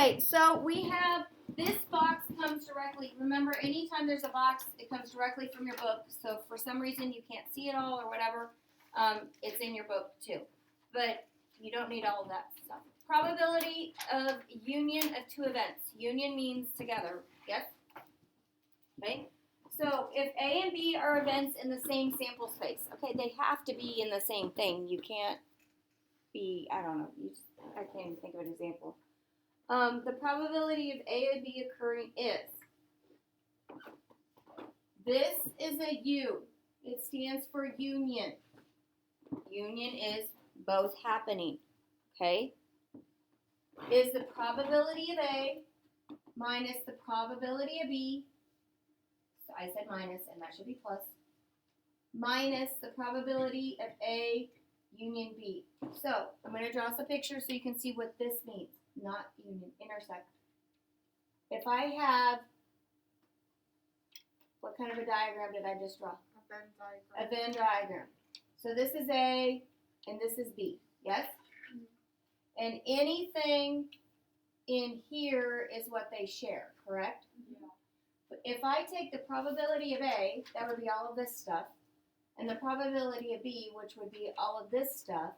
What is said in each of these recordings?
Okay, so we have, this box comes directly, remember anytime there's a box, it comes directly from your book. So if for some reason you can't see it all or whatever, it's in your book too. But you don't need all of that stuff. Probability of union of two events. Union means together, yes? Okay? So if A and B are events in the same sample space, okay, they have to be in the same thing. You can't be, I don't know, I can't even think of an example. The probability of A and B occurring is, this is a U. It stands for union. Union is both happening, okay? Is the probability of A minus the probability of B, so I said minus, and that should be plus, minus the probability of A union B. So I'm going to draw us a picture so you can see what this means. Not union, intersect. If I have, what kind of a diagram did I just draw? A Venn diagram. A Venn diagram. So this is A and this is B, yes? Mm-hmm. And anything in here is what they share, correct? Yeah. But if I take the probability of A, that would be all of this stuff, and the probability of B, which would be all of this stuff,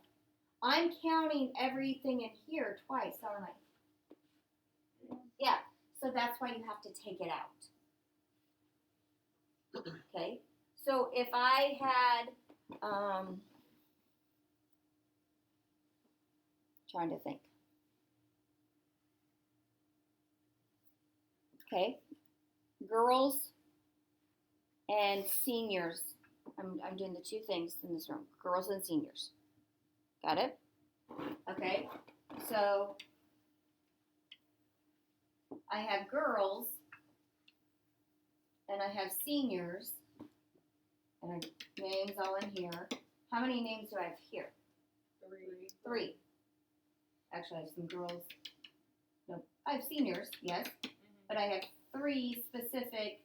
I'm counting everything in here twice, aren't I? Yeah, so that's why you have to take it out. Okay, so if I had, trying to think. Okay, girls and seniors. I'm doing the two things in this room, girls and seniors. Got it? Okay, so I have girls and I have seniors and I have names all in here. How many names do I have here? 3. Actually, I have some girls. No, I have seniors, yes, but I have 3 specific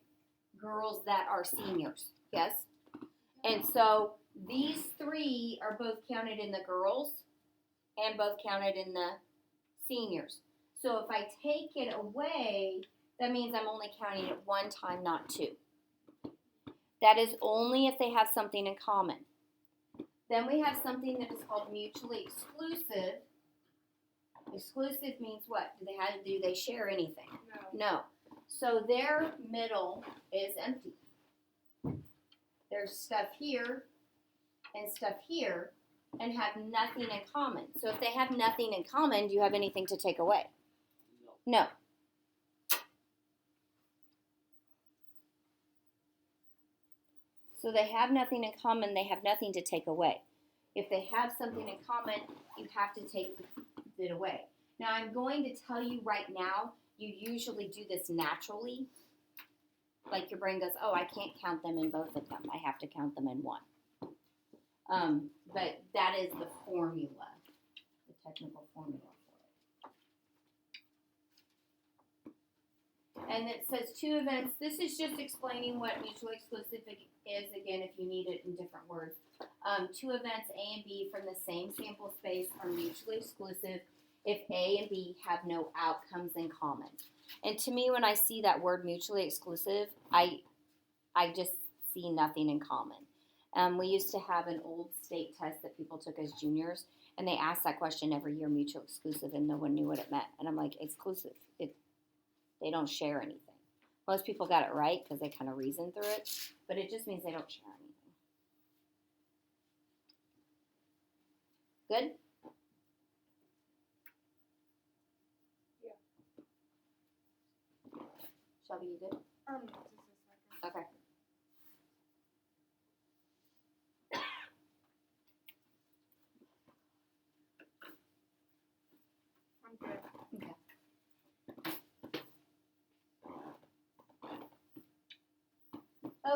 girls that are seniors, yes? And so these 3 are both counted in the girls and both counted in the seniors. So if I take it away, that means I'm only counting it one time, not 2. That is only if they have something in common. Then we have something that is called mutually exclusive. Exclusive means what? Do they share anything? No. So their middle is empty. There's stuff here and stuff here and have nothing in common. So if they have nothing in common, do you have anything to take away? No. So they have nothing in common, they have nothing to take away. If they have something in common, you have to take it away. Now I'm going to tell you right now, you usually do this naturally. Like your brain goes, oh, I can't count them in both of them. I have to count them in one. But that is the formula, the technical formula for it. And it says 2 events. This is just explaining what mutually exclusive is, again, if you need it in different words. 2 events, A and B, from the same sample space are mutually exclusive if A and B have no outcomes in common. And to me, when I see that word mutually exclusive, I just see nothing in common. We used to have an old state test that people took as juniors, and they asked that question every year, mutual exclusive, and no one knew what it meant. And I'm like, exclusive. They don't share anything. Most people got it right because they kind of reasoned through it, but it just means they don't share anything. Good? Shelby, you good? Just a second. Okay. I'm good. Okay.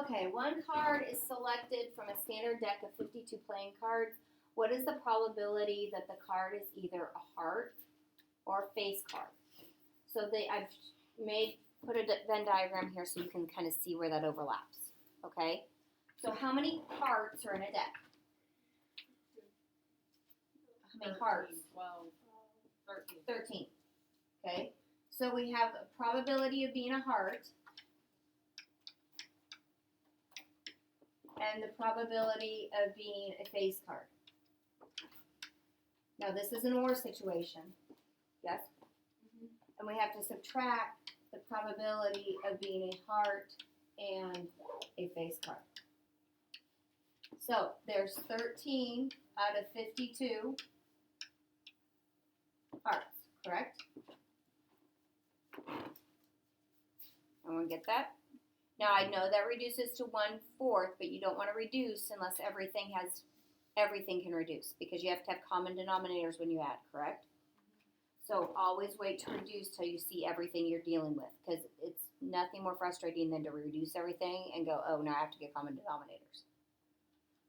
Okay, one card is selected from a standard deck of 52 playing cards. What is the probability that the card is either a heart or a face card? So I've put a Venn diagram here so you can kind of see where that overlaps. Okay? So how many hearts are in a deck? How many hearts? 12, 13. 13. Okay? So we have a probability of being a heart and the probability of being a face card. Now this is an OR situation, yes? And we have to subtract the probability of being a heart and a face card. So there's 13 out of 52 hearts, correct? Everyone get that? Now I know that reduces to 1/4, but you don't want to reduce unless everything can reduce, because you have to have common denominators when you add, correct? So always wait to reduce till you see everything you're dealing with, because it's nothing more frustrating than to reduce everything and go, oh, now I have to get common denominators.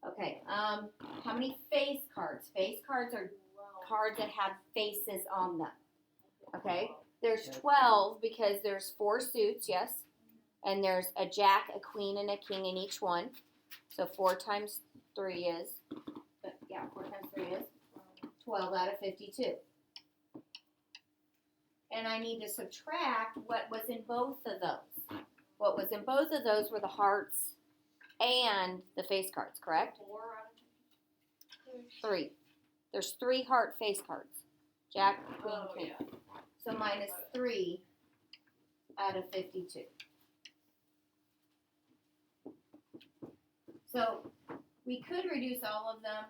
Okay, how many face cards? Face cards are cards that have faces on them. Okay, there's 12 because there's 4 suits, yes? And there's a jack, a queen, and a king in each one. So 4 times 3 is, 4 times 3 is 12 out of 52. And I need to subtract what was in both of those. What was in both of those were the hearts and the face cards, correct? 4 out of 52. 3. There's 3 heart face cards. Jack, queen, king. Yeah. So minus 3 out of 52. So we could reduce all of them,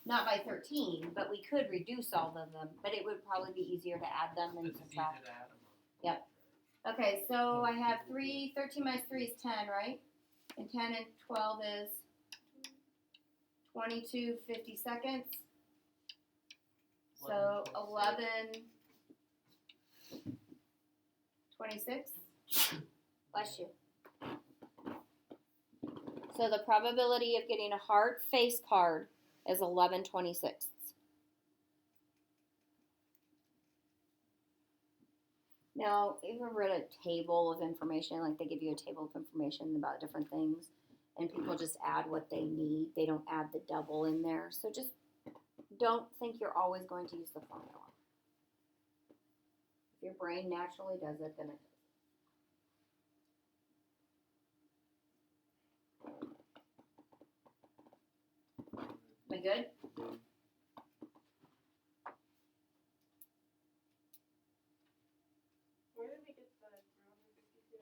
not by 13, but we could reduce all of them, but it would probably be easier to add them than subtract. Yep. Okay, so I have 13 minus 3 is 10, right? And 10 and 12 is 22 50-seconds. So 11 26. Bless you. So the probability of getting a heart face card is 11/26. Now, you've ever read a table of information, like they give you a table of information about different things, and people just add what they need. They don't add the double in there. So just don't think you're always going to use the formula. If your brain naturally does it, then it does. Am I good? Where did we get the 352?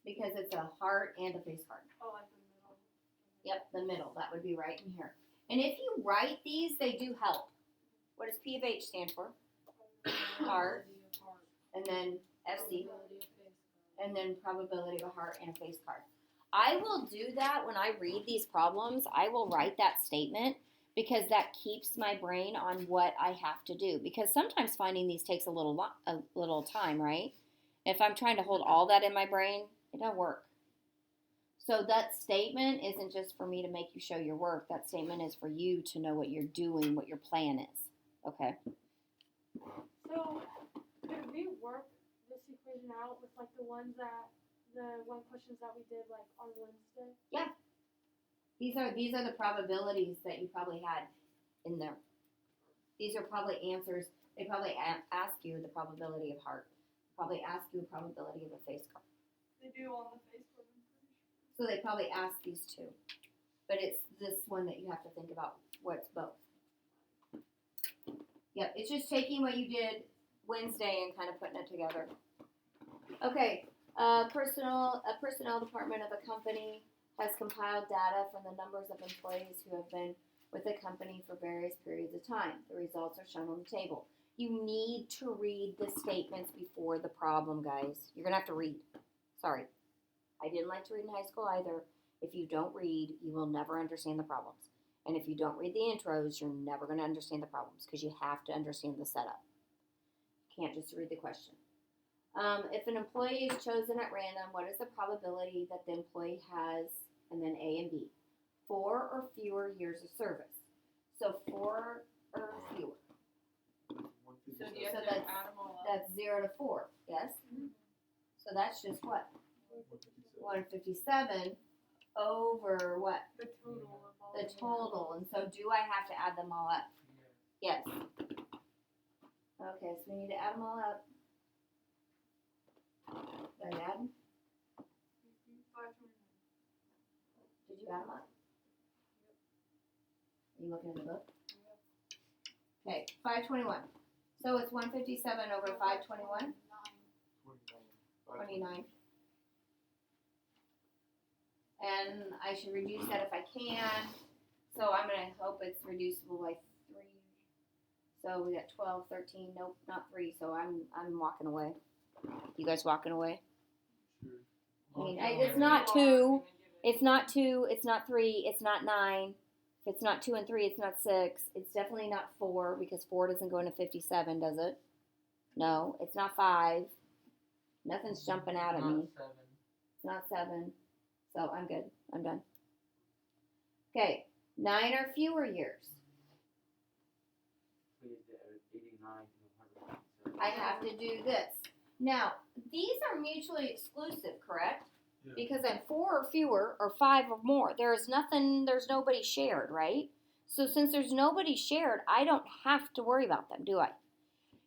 Because it's a heart and a face card. Oh, like the middle. Yep, the middle. That would be right in here. And if you write these, they do help. What does P of H stand for? Heart. And then FC. And then probability of a heart and a face card. I will do that when I read these problems. I will write that statement because that keeps my brain on what I have to do. Because sometimes finding these takes a little time, right? If I'm trying to hold all that in my brain, it doesn't work. So that statement isn't just for me to make you show your work. That statement is for you to know what you're doing, what your plan is. Okay? So, did we work this equation out with like the one questions that we did like on Wednesday? Yeah. These are the probabilities that you probably had in there. These are probably answers. They probably ask you the probability of heart. Probably ask you a probability of a face card. They do on the Facebook. So they probably ask these two. But it's this one that you have to think about what's both. Yep, it's just taking what you did Wednesday and kind of putting it together. Okay, personnel department of a company has compiled data from the numbers of employees who have been with the company for various periods of time. The results are shown on the table. You need to read the statements before the problem, guys. You're going to have to read. Sorry. I didn't like to read in high school either. If you don't read, you will never understand the problems. And if you don't read the intros, you're never going to understand the problems because you have to understand the setup. You can't just read the question. If an employee is chosen at random, what is the probability that the employee has, and then A and B, 4 or fewer years of service? So 4 or fewer. So do you So have to add them all up? That's 0 to 4, yes? Mhm. So that's just what? 157 over what? The total of all. The of them. total. And so do I have to add them all up? Yes. Okay, so we need to add them all up. You got them up? Are you looking at the book? Okay, 521. So it's 157 over 521? 29. And I should reduce that if I can. So I'm going to hope it's reducible by 3. So we got 12, 13. Nope, not 3. So I'm walking away. You guys walking away? I mean, it's not 2. It's not 2. It's not 3. It's not 9. If it's not 2 and 3, it's not 6. It's definitely not 4 because 4 doesn't go into 57, does it? No, it's not 5. Nothing's jumping out at me. It's not 7. So I'm good. I'm done. Okay, 9 or fewer years. I have to do this. Now, these are mutually exclusive, correct? Yeah. Because I'm 4 or fewer or 5 or more. There's nobody shared, right? So since there's nobody shared, I don't have to worry about them, do I?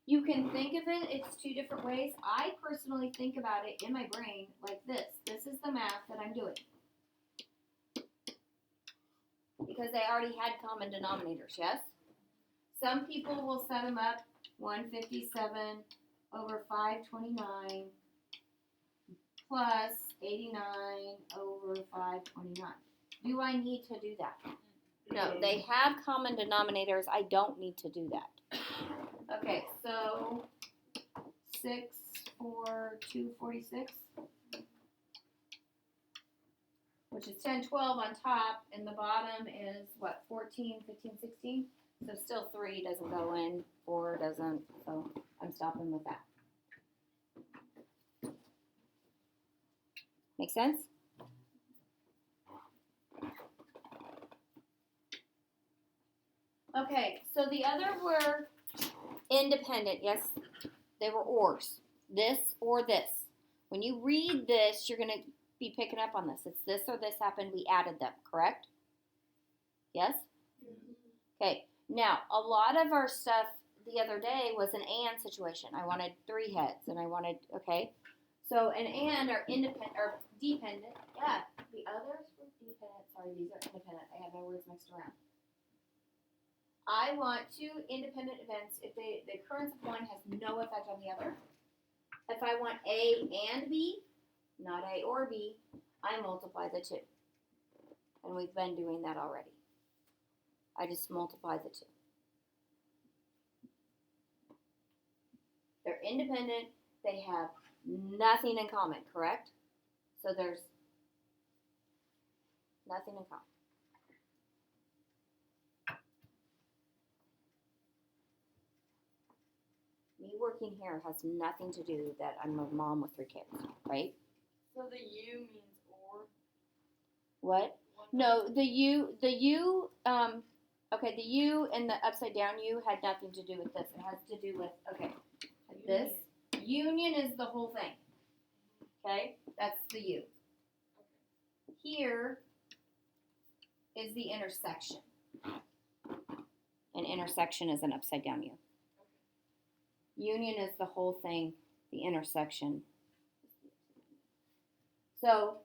You can think of it's 2 different ways. I personally think about it in my brain like this. This is the math that I'm doing. Because they already had common denominators, yes? Some people will set them up 157 over 529 plus 89 over 529. Do I need to do that? No, they have common denominators. I don't need to do that. Okay, so 6, 4, 2, 46, which is 10, 12 on top, and the bottom is what, 14, 15, 16? So still 3 doesn't go in, 4 doesn't, so I'm stopping with that. Make sense? Okay, so the other were independent. Yes, they were ors. This or this. When you read this, you're going to be picking up on this. It's this or this happened. We added them, correct? Yes? Okay, now a lot of our stuff the other day was an and situation. I wanted 3 heads and I wanted, okay. So an and are independent or dependent. Yeah, the others were dependent. Sorry, these are independent. I have my words mixed around. I want 2 independent events if the occurrence of one has no effect on the other. If I want A and B, not A or B, I multiply the 2. And we've been doing that already. I just multiply the 2. They're independent. They have nothing in common, correct? So there's nothing in common. Me working here has nothing to do that I'm a mom with 3 kids, right? So the U means or? What? No, the U, okay, the U and the upside down U had nothing to do with this. It has to do with, okay, this. Union is the whole thing. Okay? That's the U. Here is the intersection. An intersection is an upside down U. Union is the whole thing, the intersection. So,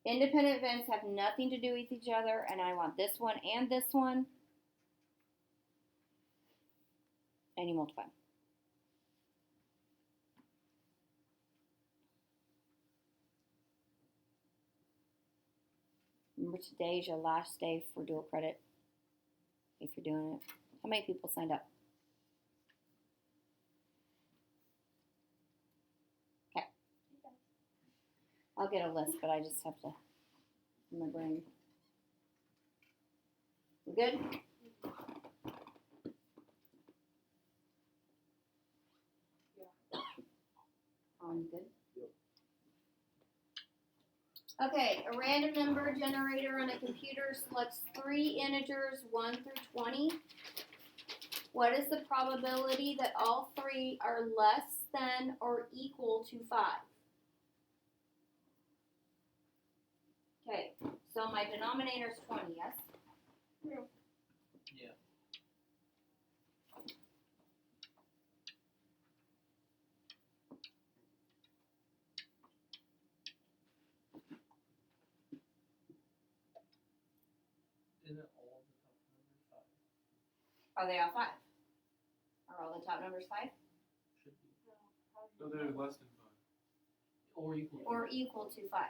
independent events have nothing to do with each other, and I want this one and this one. And you multiply. Remember, today is your last day for dual credit, if you're doing it. How many people signed up? Okay. I'll get a list, but I just have to, in my brain. We good? You good? Okay, a random number generator on a computer selects 3 integers 1 through 20. What is the probability that all 3 are less than or equal to 5? Okay, so my denominator is 20, yes? Yeah. Are they all 5? Are all the top numbers 5? Should be. So they're less than 5. Or equal to. Or equal to 5?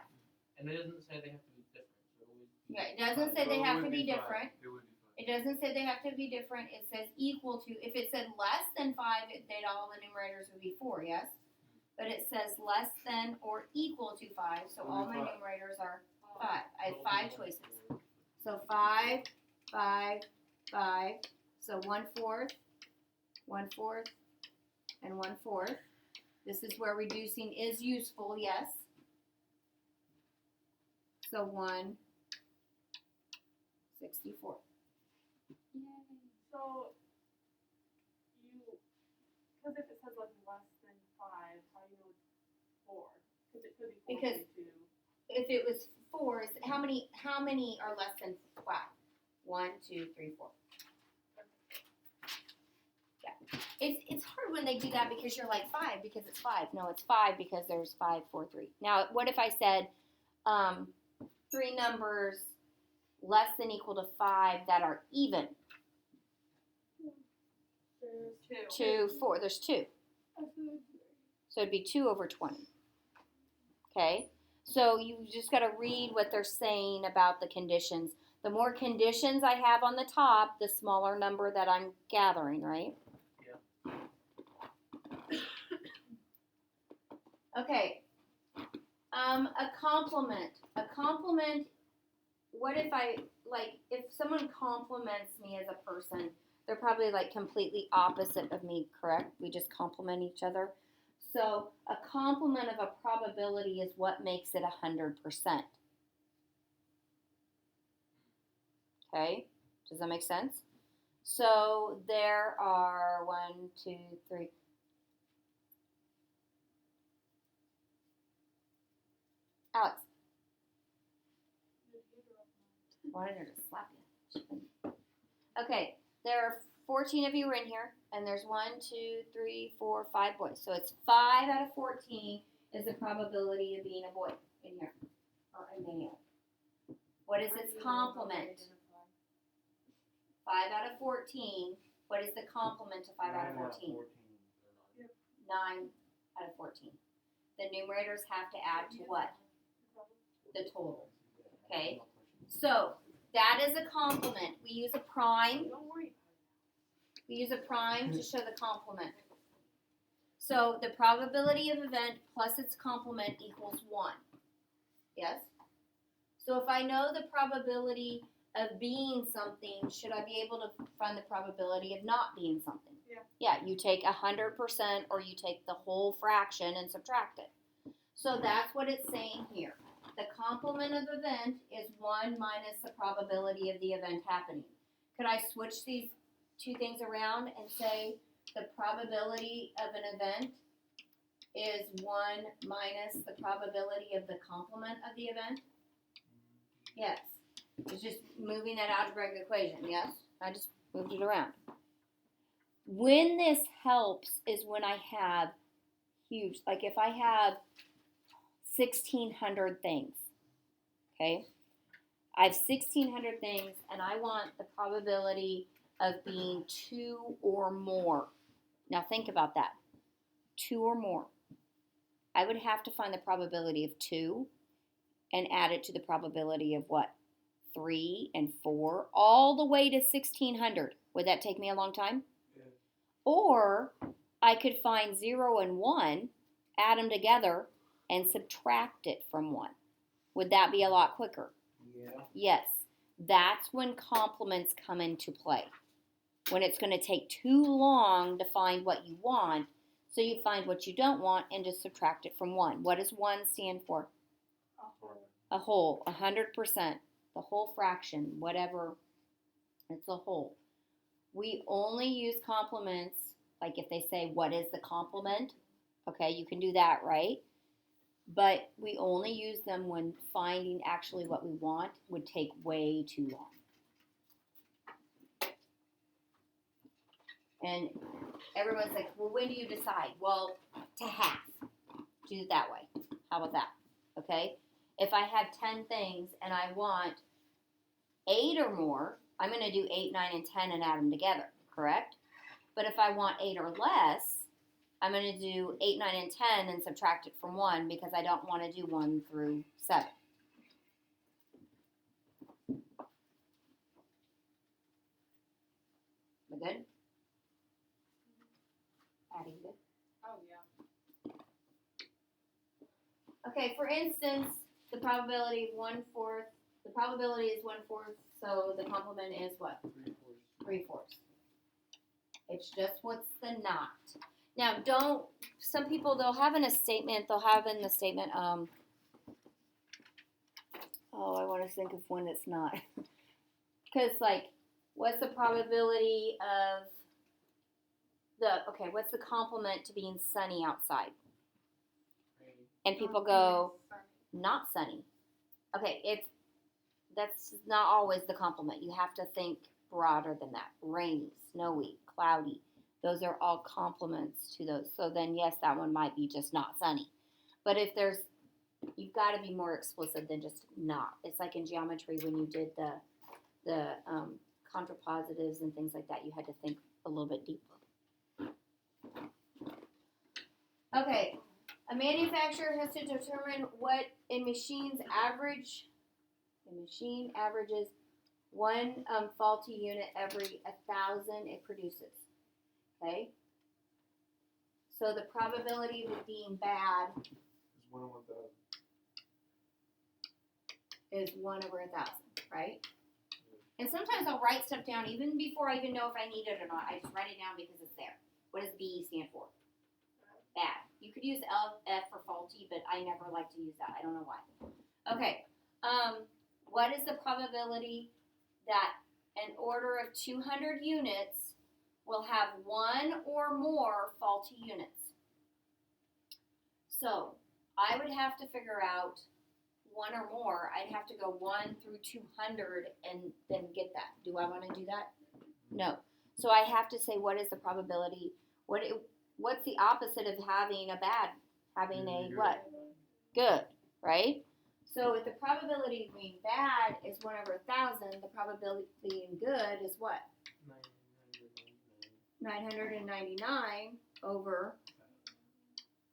And it doesn't say they have to be different. So it always be Yeah, it doesn't say So they it have would to be 5. different. It would be 5. It doesn't say they have to be different. It says equal to. If it said less than 5, they'd all the numerators would be 4, yes? But it says less than or equal to 5, so all my 5. numerators are Oh. 5. I have It'll be 5 1/4. choices. So 5, 5, 5. So 1/4, 1/4, and 1/4. This is where reducing is useful, yes. So 1/64. So because if it says like less than 5, how do you know it's 4? Because it could be 4.2. If it was 4, how many are less than 5? 1, 2, 3, 4. Yeah, it's hard when they do that because you're like 5 because it's 5. No, it's 5 because there's 5, 4, 3. Now, what if I said 3 numbers less than equal to 5 that are even? There's 2, 4. There's 2. So it'd be 2/20. Okay? So you just got to read what they're saying about the conditions. The more conditions I have on the top, the smaller number that I'm gathering, right? Yeah. Okay. A compliment. A compliment, what if if someone compliments me as a person, they're probably like completely opposite of me, correct? We just compliment each other. So a complement of a probability is what makes it 100%. Okay, does that make sense? So there are 1, 2, 3. Alex, wanted her to slap you. Okay, there are 14 of you are in here, and there's 1, 2, 3, 4, 5 boys. So it's 5 out of 14 is the probability of being a boy in here, or a male. What is its complement? 5 out of 14. What is the complement to 5 out of 14? 9 out of 14. The numerators have to add to what? The total. Okay? So that is a complement. We use a prime. Don't worry. We use a prime to show the complement. So the probability of event plus its complement equals 1. Yes? So if I know the probability of being something, should I be able to find the probability of not being something? Yeah. Yeah, you take 100% or you take the whole fraction and subtract it. So that's what it's saying here. The complement of event is 1 minus the probability of the event happening. Could I switch these two things around and say the probability of an event is 1 minus the probability of the complement of the event? Yes. It's just moving that algebraic equation, yes? I just moved it around. When this helps is when I have huge, like if I have 1,600 things, okay? I have 1,600 things and I want the probability of being 2 or more. Now think about that. 2 or more. I would have to find the probability of 2 and add it to the probability of what? 3 and 4, all the way to 1,600. Would that take me a long time? Yeah. Or I could find 0 and 1, add them together, and subtract it from 1. Would that be a lot quicker? Yeah. Yes. That's when complements come into play. When it's going to take too long to find what you want, so you find what you don't want and just subtract it from 1. What does 1 stand for? A whole, 100%. The whole fraction, whatever, it's a whole. We only use complements, like if they say, what is the complement? Okay, you can do that, right? But we only use them when finding actually what we want would take way too long. And everyone's like, well, when do you decide? Well, to half. Do it that way. How about that? Okay? If I have 10 things and I want 8 or more, I'm going to do 8, 9, and 10 and add them together. correct? But if I want 8 or less, I'm going to do 8, 9, and 10 and subtract it from 1 because I don't want to do 1 through 7. Am I good? Adding good. Oh, yeah. Okay, for instance, the probability of 1/4, the probability is 1/4, so the complement is what? 3/4. It's just what's the not. Now, some people, they'll have in the statement, I want to think of one that's not. Because, like, what's the probability of what's the complement to being sunny outside? And people go, not sunny. Okay, that's not always the complement. You have to think broader than that. Rainy, snowy, cloudy. Those are all complements to those. So then, yes, that one might be just not sunny. But if you've got to be more explicit than just not. It's like in geometry when you did the contrapositives and things like that. You had to think a little bit deeper. Okay, a manufacturer has to determine what a machine averages one faulty unit every 1,000 it produces. Okay? So the probability of it being bad It's 1 in 1,000. is 1 over 1,000, right? And sometimes I'll write stuff down even before I even know if I need it or not. I just write it down because it's there. What does B stand for? Bad. You could use F for faulty, but I never like to use that. I don't know why. Okay. What is the probability that an order of 200 units will have 1 or more faulty units? So I would have to figure out 1 or more. I'd have to go 1 through 200 and then get that. Do I want to do that? No. So I have to say, what is the probability? What's the opposite of having a bad? Having a what? Good, right? So if the probability of being bad is 1 over 1,000, the probability of being good is what? 999 over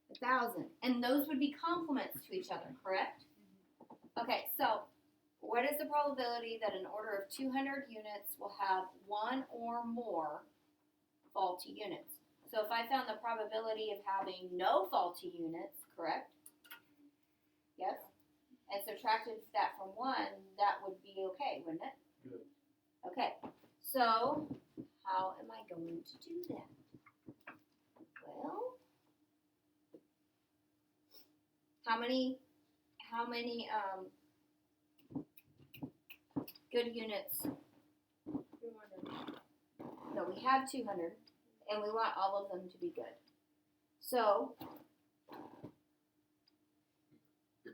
1,000. And those would be complements to each other, correct? Okay, so what is the probability that an order of 200 units will have 1 or more faulty units? So if I found the probability of having no faulty units, correct? Yes? And subtracted that from 1, that would be okay, wouldn't it? Good. Okay, so how am I going to do that? Well, how many good units? 200. No, we have 200, and we want all of them to be good. So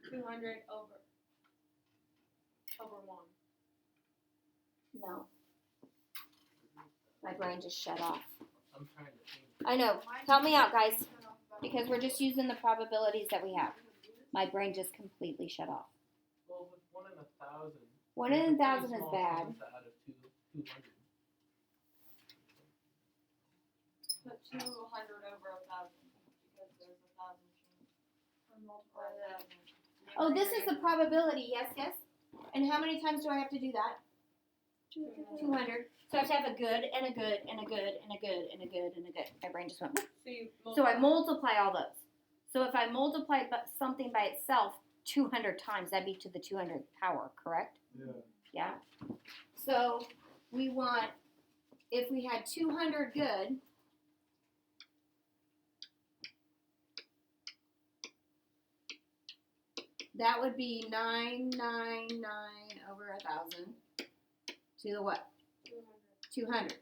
200 over 1. no, my brain just shut off. I'm trying to think. I know. Help me out, guys, because we're just using the probabilities that we have. My brain just completely shut off. Well, with 1 in 1,000. 1 in 1,000 is bad. Out of 200. Put 200 over 1,000 because there's 1,000 machines. And multiply that. Oh, this is the probability. Yes, yes. And how many times do I have to do that? 200. So I have to have a good and a good and a good and a good and a good and a good. My brain just went. So I multiply all those. So if I multiply something by itself 200 times, that'd be to the 200th power, correct? Yeah. Yeah. So we want, if we had 200 good, that would be 999 over 1,000 to the what? 200.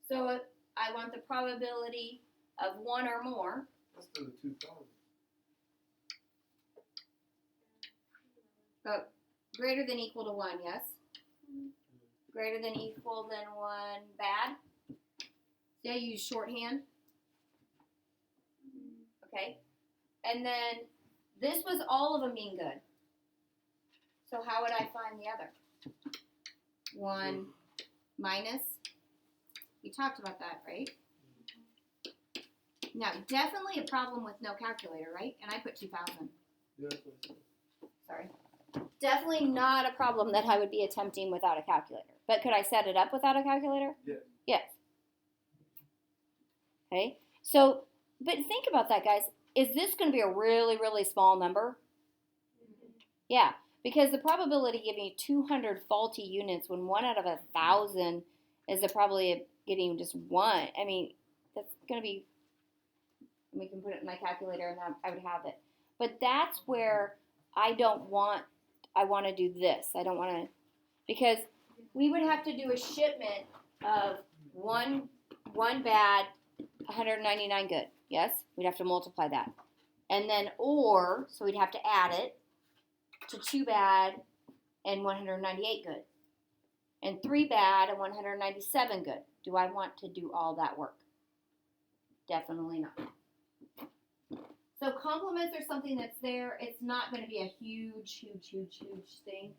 So I want the probability of 1 or more. That's to the 2,000. Greater than equal to 1, yes? Greater than equal than 1 bad? See, I use shorthand. Okay. And then this was all of them being good. So how would I find the other? 1 minus. We talked about that, right? Now, definitely a problem with no calculator, right? And I put 2,000. Yeah, that's what I said. Sorry. Definitely not a problem that I would be attempting without a calculator. But could I set it up without a calculator? Yeah. Yes. Okay. So, but think about that, guys. Is this going to be a really, really small number? Yeah. Because the probability of giving you 200 faulty units when 1 out of 1,000 is probably getting just 1. I mean, that's going to be, we can put it in my calculator and I would have it. But that's where I want to do this. I don't want to, because we would have to do a shipment of one bad, 199 good. Yes? We'd have to multiply that. And then, so we'd have to add it to 2 bad and 198 good. And 3 bad and 197 good. Do I want to do all that work? Definitely not. So complements are something that's there. It's not going to be a huge thing.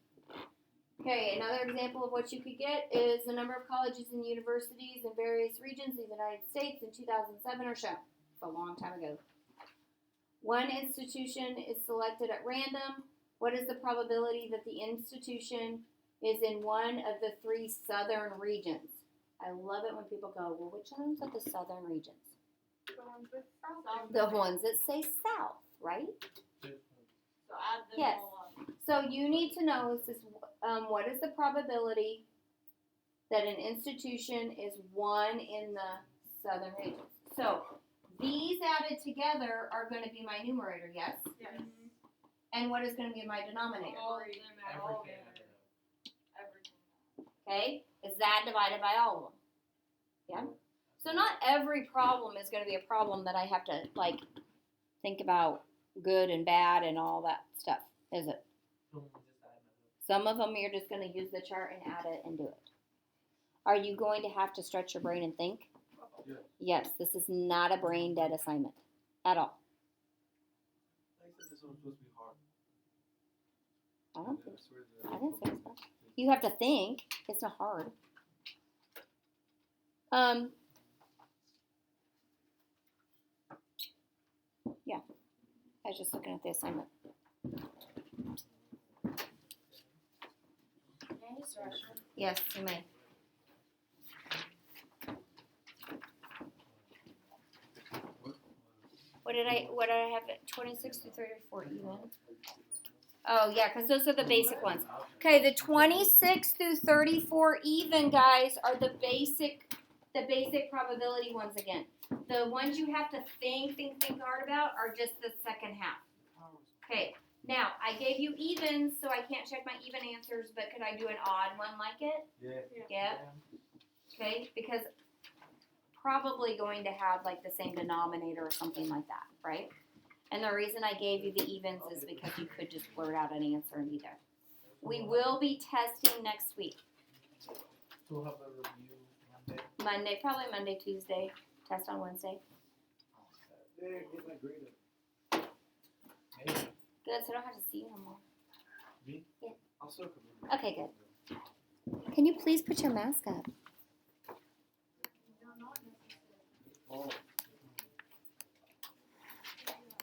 Okay, another example of what you could get is the number of colleges and universities in various regions of the United States in 2007 are shown. It's a long time ago. One institution is selected at random. What is the probability that the institution is in one of the 3 southern regions? I love it when people go, well, which ones are the southern regions? The ones that say south, right? So add them Yes. all up. So you need to know is this, what is the probability that an institution is one in the southern regions? So these added together are going to be my numerator, yes? Yes. And what is going to be my denominator? All of them add all Everything together. added up. Everything. Okay? Is that divided by all of them? Yeah? So not every problem is going to be a problem that I have to, think about good and bad and all that stuff, is it? Boom, just add it up. Some of them you're just going to use the chart and add it and do it. Are you going to have to stretch your brain and think? Yeah. Yes, this is not a brain dead assignment at all. I said this one was supposed to be hard. I don't think swear I didn't say so. You have to think. It's not hard. Yeah. I was just looking at the assignment. Yes, you may. What did I have it? 26 to 34 even. Oh yeah, because those are the basic ones. Okay, the 26 through 34 even guys are the basic probability ones again. The ones you have to think hard about are just the second half. Okay, now I gave you evens, so I can't check my even answers, but could I do an odd one like it? Yeah. Yeah. Okay, because probably going to have like the same denominator or something like that, right? And the reason I gave you the evens is because you could just blurt out an answer and be there. We will be testing next week. So we'll have a review Probably Monday, Tuesday. Test on Wednesday. Hey, get my grade up. Monday. Good, so I don't have to see you no more. Me? Yeah. I'll still come in. Okay, good. Can you please put your mask up? No, not necessarily. Oh.